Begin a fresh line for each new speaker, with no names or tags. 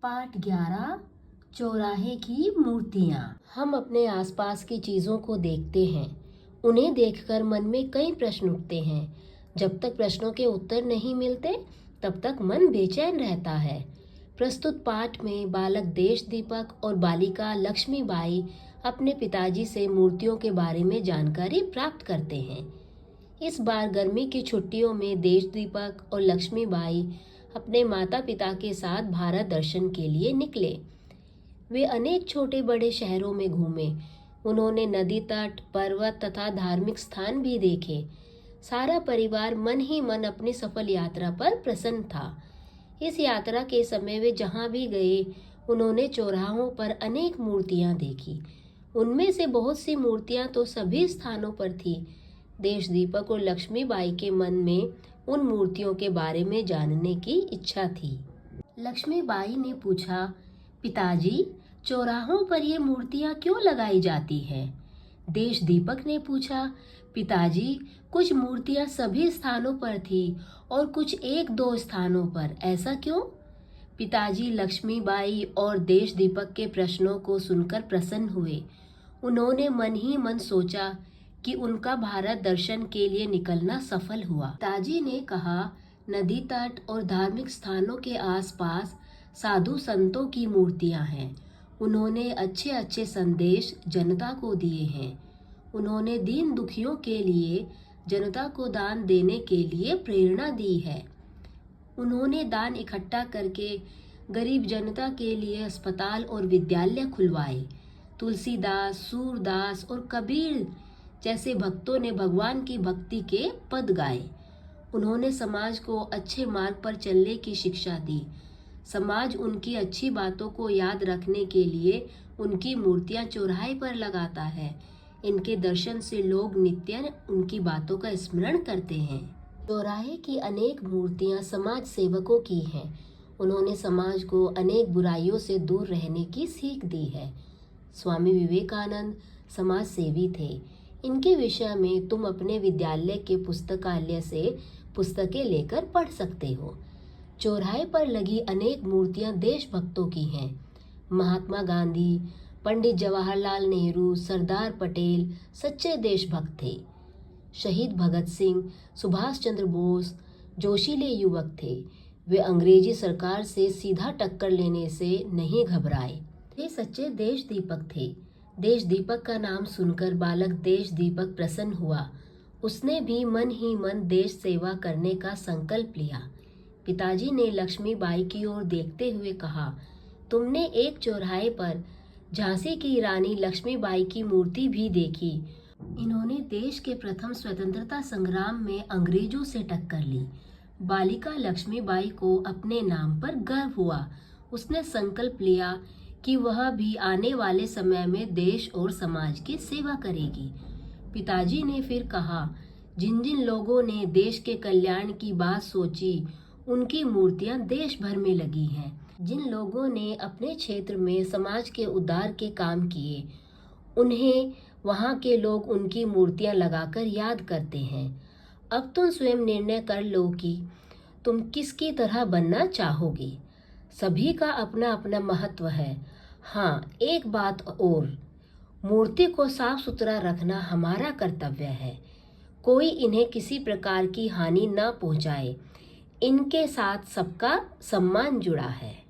पाठ 11 चौराहे की मूर्तियाँ। हम अपने आसपास की चीज़ों को देखते हैं। उन्हें देखकर मन में कई प्रश्न उठते हैं। जब तक प्रश्नों के उत्तर नहीं मिलते तब तक मन बेचैन रहता है। प्रस्तुत पाठ में बालक देशदीपक और बालिका लक्ष्मीबाई अपने पिताजी से मूर्तियों के बारे में जानकारी प्राप्त करते हैं। इस बार गर्मी की छुट्टियों में देशदीपक और लक्ष्मीबाई अपने माता पिता के साथ भारत दर्शन के लिए निकले। वे अनेक छोटे बड़े शहरों में घूमे। उन्होंने नदी तट, पर्वत तथा धार्मिक स्थान भी देखे। सारा परिवार मन ही मन अपनी सफल यात्रा पर प्रसन्न था। इस यात्रा के समय वे जहाँ भी गए उन्होंने चौराहों पर अनेक मूर्तियाँ देखी। उनमें से बहुत सी मूर्तियाँ तो सभी स्थानों पर थी। देशदीपक और लक्ष्मीबाई के मन में उन मूर्तियों के बारे में जानने की इच्छा थी। लक्ष्मीबाई ने पूछा, पिताजी, चौराहों पर ये मूर्तियाँ क्यों लगाई जाती है? देशदीपक ने पूछा, पिताजी, कुछ मूर्तियाँ सभी स्थानों पर थी और कुछ एक दो स्थानों पर, ऐसा क्यों? पिताजी लक्ष्मीबाई और देशदीपक के प्रश्नों को सुनकर प्रसन्न हुए। उन्होंने मन ही मन सोचा कि उनका भारत दर्शन के लिए निकलना सफल हुआ। पिताजी ने कहा, नदी तट और धार्मिक स्थानों के आसपास साधु संतों की मूर्तियां हैं। उन्होंने अच्छे अच्छे संदेश जनता को दिए हैं। उन्होंने दीन दुखियों के लिए जनता को दान देने के लिए प्रेरणा दी है। उन्होंने दान इकट्ठा करके गरीब जनता के लिए अस्पताल और विद्यालय खुलवाए। तुलसीदास, सूरदास और कबीर जैसे भक्तों ने भगवान की भक्ति के पद गाए। उन्होंने समाज को अच्छे मार्ग पर चलने की शिक्षा दी। समाज उनकी अच्छी बातों को याद रखने के लिए उनकी मूर्तियां चौराहे पर लगाता है। इनके दर्शन से लोग नित्य उनकी बातों का स्मरण करते हैं। चौराहे की अनेक मूर्तियां समाज सेवकों की हैं। उन्होंने समाज को अनेक बुराइयों से दूर रहने की सीख दी है। स्वामी विवेकानंद समाज सेवी थे। इनके विषय में तुम अपने विद्यालय के पुस्तकालय से पुस्तकें लेकर पढ़ सकते हो। चौराहे पर लगी अनेक मूर्तियां देशभक्तों की हैं। महात्मा गांधी, पंडित जवाहरलाल नेहरू, सरदार पटेल सच्चे देशभक्त थे। शहीद भगत सिंह, सुभाष चंद्र बोस जोशीले युवक थे। वे अंग्रेजी सरकार से सीधा टक्कर लेने से नहीं घबराए। वे सच्चे देशदीपक थे। देशदीपक का नाम सुनकर बालक देशदीपक प्रसन्न हुआ। उसने भी मन ही मन देश सेवा करने का संकल्प लिया। पिताजी ने लक्ष्मीबाई की ओर देखते हुए कहा, तुमने एक चौराहे पर झांसी की रानी लक्ष्मीबाई की मूर्ति भी देखी। इन्होंने देश के प्रथम स्वतंत्रता संग्राम में अंग्रेजों से टक्कर ली। बालिका लक्ष्मीबाई को अपने नाम पर गर्व हुआ। उसने संकल्प लिया कि वह भी आने वाले समय में देश और समाज की सेवा करेगी। पिताजी ने फिर कहा, जिन जिन लोगों ने देश के कल्याण की बात सोची उनकी मूर्तियां देश भर में लगी हैं। जिन लोगों ने अपने क्षेत्र में समाज के उद्धार के काम किए उन्हें वहां के लोग उनकी मूर्तियां लगाकर याद करते हैं। अब तुम स्वयं निर्णय कर लो कि तुम किसकी तरह बनना चाहोगी। सभी का अपना अपना महत्व है। हाँ, एक बात और, मूर्ति को साफ सुथरा रखना हमारा कर्तव्य है। कोई इन्हें किसी प्रकार की हानि न पहुंचाए। इनके साथ सबका सम्मान जुड़ा है।